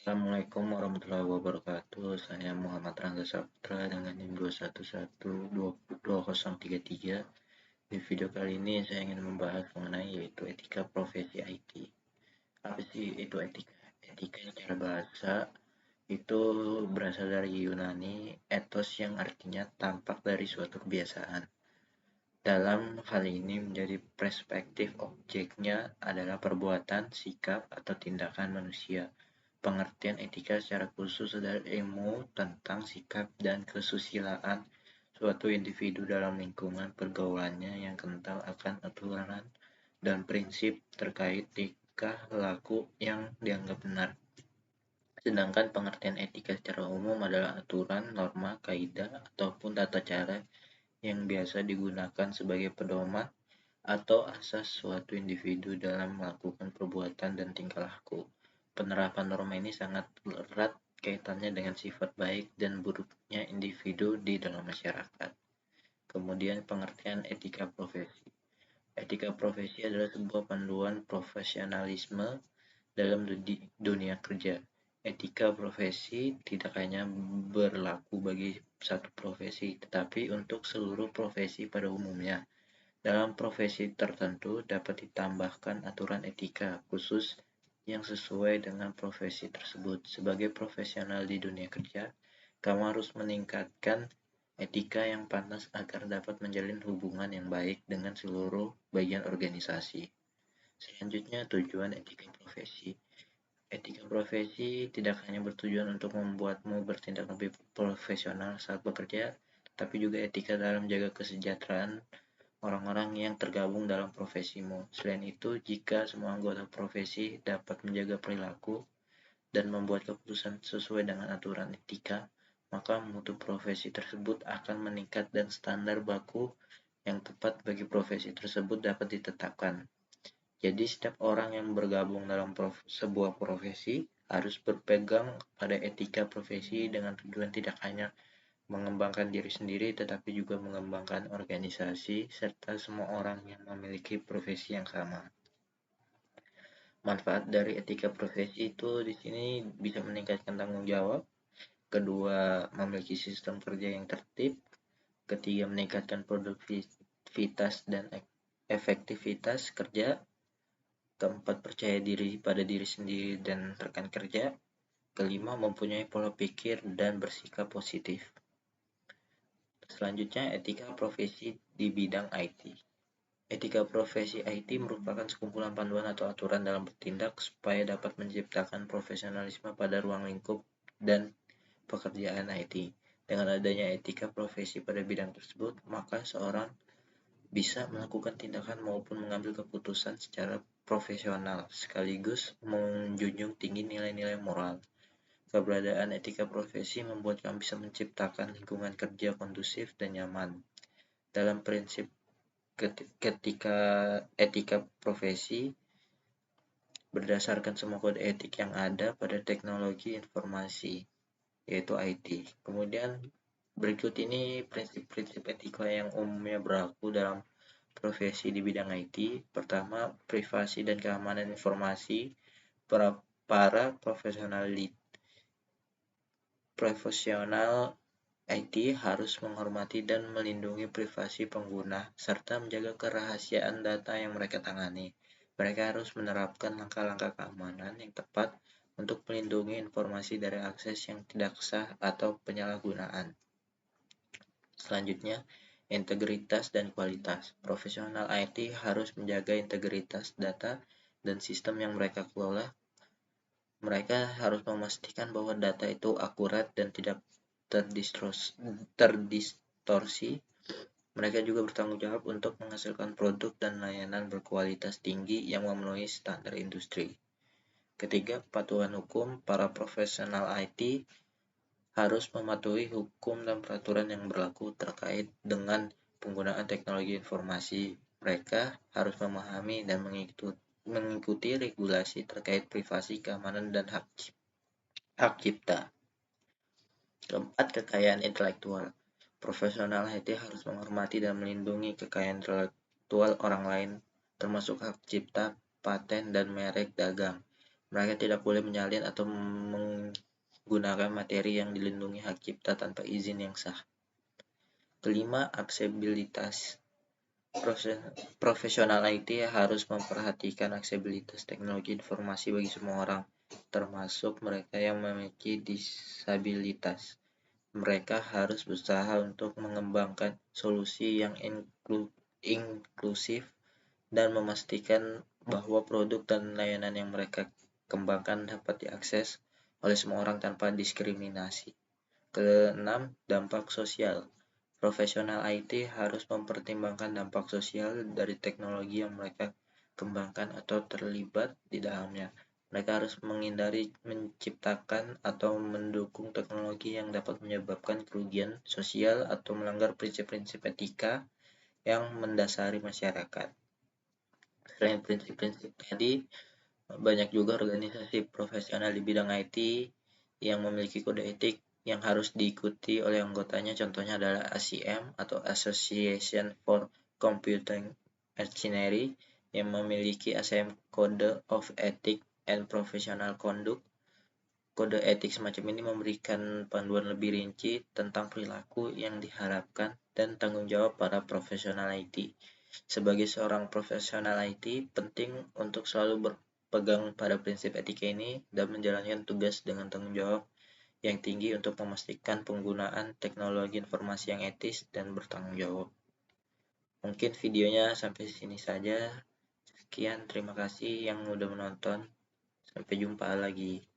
Assalamualaikum warahmatullahi wabarakatuh. Saya Muhammad Rangga Saputra dengan NIM 2112033. Di video kali ini saya ingin membahas mengenai yaitu etika profesi IT. Apa sih itu etika? Etika secara bahasa itu berasal dari Yunani, ethos yang artinya tampak dari suatu kebiasaan. Dalam hal ini menjadi perspektif objeknya adalah perbuatan, sikap, atau tindakan manusia. Pengertian etika secara khusus adalah ilmu tentang sikap dan kesusilaan suatu individu dalam lingkungan pergaulannya yang kental akan aturan dan prinsip terkait tingkah laku yang dianggap benar. Sedangkan pengertian etika secara umum adalah aturan, norma, kaidah, ataupun tata cara yang biasa digunakan sebagai pedoman atau asas suatu individu dalam melakukan perbuatan dan tingkah laku. Penerapan norma ini sangat erat kaitannya dengan sifat baik dan buruknya individu di dalam masyarakat. Kemudian pengertian etika profesi. Etika profesi adalah sebuah panduan profesionalisme dalam dunia kerja. Etika profesi tidak hanya berlaku bagi satu profesi, tetapi untuk seluruh profesi pada umumnya. Dalam profesi tertentu dapat ditambahkan aturan etika khusus yang sesuai dengan profesi tersebut. Sebagai profesional di dunia kerja, kamu harus meningkatkan etika yang pantas agar dapat menjalin hubungan yang baik dengan seluruh bagian organisasi. Selanjutnya, tujuan etika profesi. Etika profesi tidak hanya bertujuan untuk membuatmu bertindak lebih profesional saat bekerja, tapi juga etika dalam menjaga kesejahteraan orang-orang yang tergabung dalam profesimu. Selain itu, jika semua anggota profesi dapat menjaga perilaku dan membuat keputusan sesuai dengan aturan etika, maka mutu profesi tersebut akan meningkat dan standar baku yang tepat bagi profesi tersebut dapat ditetapkan. Jadi setiap orang yang bergabung dalam sebuah profesi harus berpegang pada etika profesi dengan tujuan tidak hanya mengembangkan diri sendiri tetapi juga mengembangkan organisasi serta semua orang yang memiliki profesi yang sama. Manfaat dari etika profesi itu di sini bisa meningkatkan tanggung jawab, kedua memiliki sistem kerja yang tertib, ketiga meningkatkan produktivitas dan efektivitas kerja, keempat percaya diri pada diri sendiri dan rekan kerja, kelima mempunyai pola pikir dan bersikap positif. Selanjutnya, etika profesi di bidang IT. Etika profesi IT merupakan sekumpulan panduan atau aturan dalam bertindak supaya dapat menciptakan profesionalisme pada ruang lingkup dan pekerjaan IT. Dengan adanya etika profesi pada bidang tersebut, maka seorang bisa melakukan tindakan maupun mengambil keputusan secara profesional, sekaligus menjunjung tinggi nilai-nilai moral. Keberadaan etika profesi membuat kami bisa menciptakan lingkungan kerja kondusif dan nyaman. Dalam prinsip ketika etika profesi berdasarkan semua kode etik yang ada pada teknologi informasi, yaitu IT. Kemudian berikut ini prinsip-prinsip etika yang umumnya berlaku dalam profesi di bidang IT. Pertama, privasi dan keamanan informasi para profesional IT harus menghormati dan melindungi privasi pengguna, serta menjaga kerahasiaan data yang mereka tangani. Mereka harus menerapkan langkah-langkah keamanan yang tepat untuk melindungi informasi dari akses yang tidak sah atau penyalahgunaan. Selanjutnya, integritas dan kualitas. Profesional IT harus menjaga integritas data dan sistem yang mereka kelola. Mereka harus memastikan bahwa data itu akurat dan tidak terdistorsi. Mereka juga bertanggung jawab untuk menghasilkan produk dan layanan berkualitas tinggi yang memenuhi standar industri. Ketiga, kepatuhan hukum. Para profesional IT harus mematuhi hukum dan peraturan yang berlaku terkait dengan penggunaan teknologi informasi. Mereka harus memahami dan mengikuti regulasi terkait privasi, keamanan, dan hak cipta. Keempat, kekayaan intelektual. Profesional IT harus menghormati dan melindungi kekayaan intelektual orang lain, termasuk hak cipta, paten, dan merek dagang. Mereka tidak boleh menyalin atau menggunakan materi yang dilindungi hak cipta tanpa izin yang sah. Kelima, aksesibilitas. Profesional IT harus memperhatikan aksesibilitas teknologi informasi bagi semua orang, termasuk mereka yang memiliki disabilitas. Mereka harus berusaha untuk mengembangkan solusi yang inklusif dan memastikan bahwa produk dan layanan yang mereka kembangkan dapat diakses oleh semua orang tanpa diskriminasi. Keenam, dampak sosial. Profesional IT harus mempertimbangkan dampak sosial dari teknologi yang mereka kembangkan atau terlibat di dalamnya. Mereka harus menghindari menciptakan atau mendukung teknologi yang dapat menyebabkan kerugian sosial atau melanggar prinsip-prinsip etika yang mendasari masyarakat. Selain prinsip-prinsip tadi, banyak juga organisasi profesional di bidang IT yang memiliki kode etik yang harus diikuti oleh anggotanya. Contohnya adalah ACM atau Association for Computing Engineering yang memiliki ACM Code of Ethics and Professional Conduct. Kode etik semacam ini memberikan panduan lebih rinci tentang perilaku yang diharapkan dan tanggung jawab para profesional IT. Sebagai seorang profesional IT, penting untuk selalu berpegang pada prinsip etika ini dan menjalankan tugas dengan tanggung jawab yang tinggi untuk memastikan penggunaan teknologi informasi yang etis dan bertanggung jawab. Mungkin videonya sampai sini saja. Sekian, terima kasih yang udah menonton. Sampai jumpa lagi.